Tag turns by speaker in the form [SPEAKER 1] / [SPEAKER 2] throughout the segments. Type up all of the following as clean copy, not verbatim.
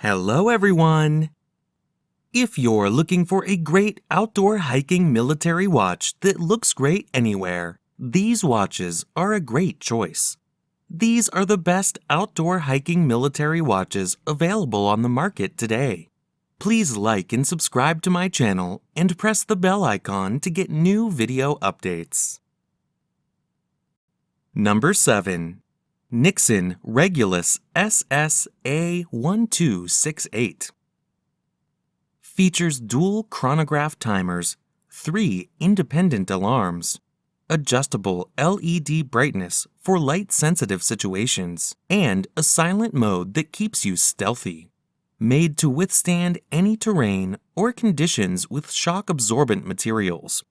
[SPEAKER 1] Hello everyone! If you're looking for a great outdoor hiking military watch that looks great anywhere, these watches are a great choice. These are the best outdoor hiking military watches available on the market today. Please like and subscribe to my channel and press the bell icon to get new video updates. Number 7. Nixon Regulus SS A1268. Features dual chronograph timers, 3 independent alarms, adjustable LED brightness for light-sensitive situations, and a silent mode that keeps you stealthy. Made to withstand any terrain or conditions with shock-absorbent materials.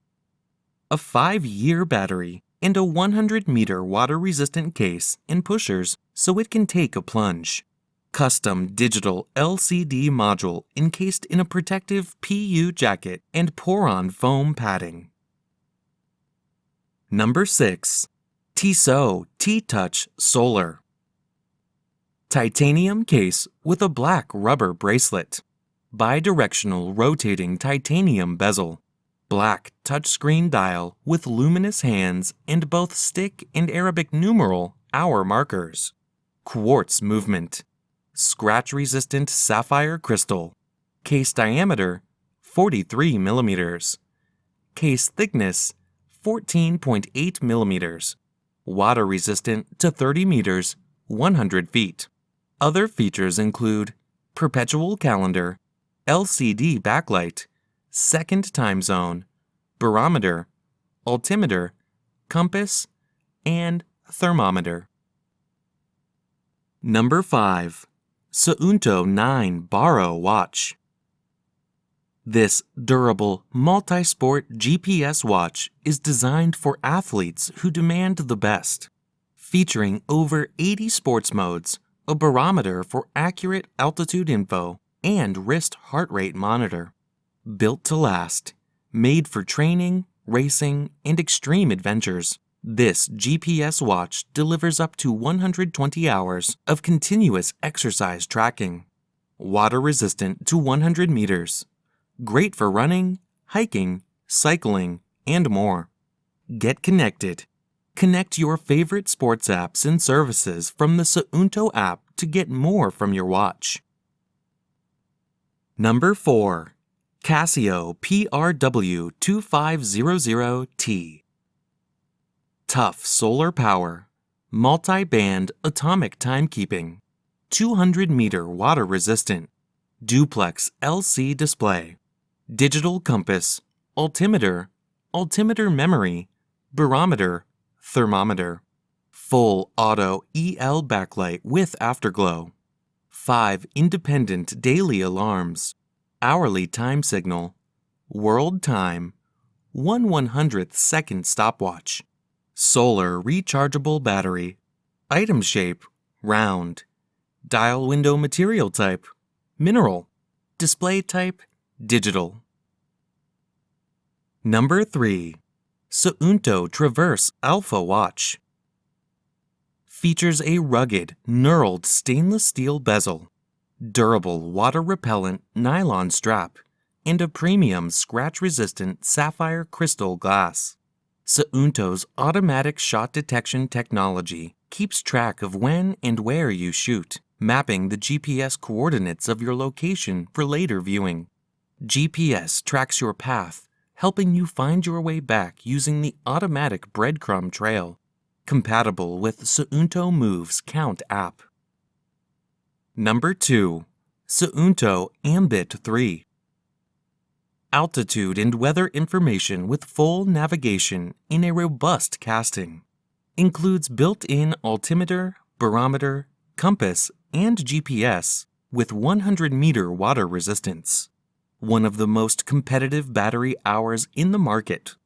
[SPEAKER 1] A 5-year battery and a 100-meter water-resistant case and pushers so it can take a plunge. Custom digital LCD module encased in a protective PU jacket and pour-on foam padding. Number 6. Tissot T-Touch Solar. Titanium case with a black rubber bracelet. Bidirectional rotating titanium bezel. Black touchscreen dial with luminous hands and both stick and Arabic numeral hour markers. Quartz movement. Scratch-resistant sapphire crystal. Case diameter 43 millimeters. Case thickness 14.8 millimeters. Water resistant to 30 meters, 100 feet. Other features include perpetual calendar, LCD backlight, second time zone, barometer, altimeter, compass, and thermometer. Number 5. Suunto 9 BARO Watch. This durable, multi-sport GPS watch is designed for athletes who demand the best. Featuring over 80 sports modes, a barometer for accurate altitude info, and wrist heart rate monitor. Built to last, made for training, racing, and extreme adventures, this GPS watch delivers up to 120 hours of continuous exercise tracking. Water resistant to 100 meters. Great for running, hiking, cycling, and more. Get connected. Connect your favorite sports apps and services from the Suunto app to get more from your watch. Number 4. Casio PRW2500T. Tough solar power, multi-band atomic timekeeping, 200-meter water resistant, duplex LC display, digital compass, altimeter, altimeter memory, barometer, thermometer, full auto EL backlight with afterglow, 5 independent daily alarms, hourly time signal, world time, 1/100th second stopwatch, solar rechargeable battery, item shape, round, dial window material type, mineral, display type, digital. Number 3. Suunto Traverse Alpha Watch. Features a rugged, knurled stainless steel bezel, durable water-repellent nylon strap, and a premium scratch-resistant sapphire crystal glass. Suunto's automatic shot detection technology keeps track of when and where you shoot, mapping the GPS coordinates of your location for later viewing. GPS tracks your path, helping you find your way back using the automatic breadcrumb trail, compatible with Suunto Move's Count app. Number 2. Suunto Ambit 3. Altitude and weather information with full navigation in a robust casting. Includes built-in altimeter, barometer, compass, and GPS with 100-meter water resistance. One of the most competitive battery hours in the market.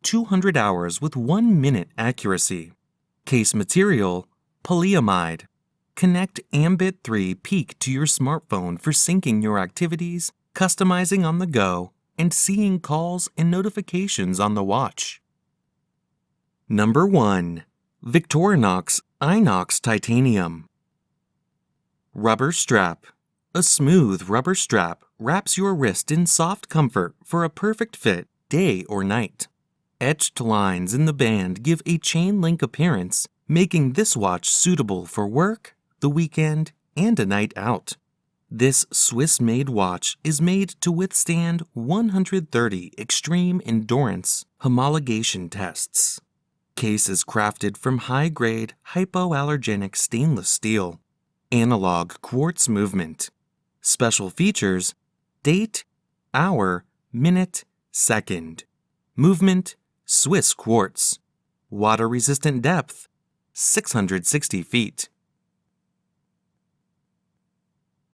[SPEAKER 1] 200 hours with 1-minute accuracy. Case material, polyamide. Connect Ambit 3 Peak to your smartphone for syncing your activities, customizing on the go, and seeing calls and notifications on the watch. Number 1. Victorinox INOX Titanium. Rubber strap, A smooth rubber strap wraps your wrist in soft comfort for a perfect fit day or night. Etched lines in the band give a chain link appearance, making this watch suitable for work, the weekend, and a night out. This Swiss-made watch is made to withstand 130 extreme endurance homologation tests. Case is crafted from high-grade hypoallergenic stainless steel. Analog quartz movement. Special features: date, hour, minute, second. Movement: Swiss quartz. Water-resistant depth: 660 feet.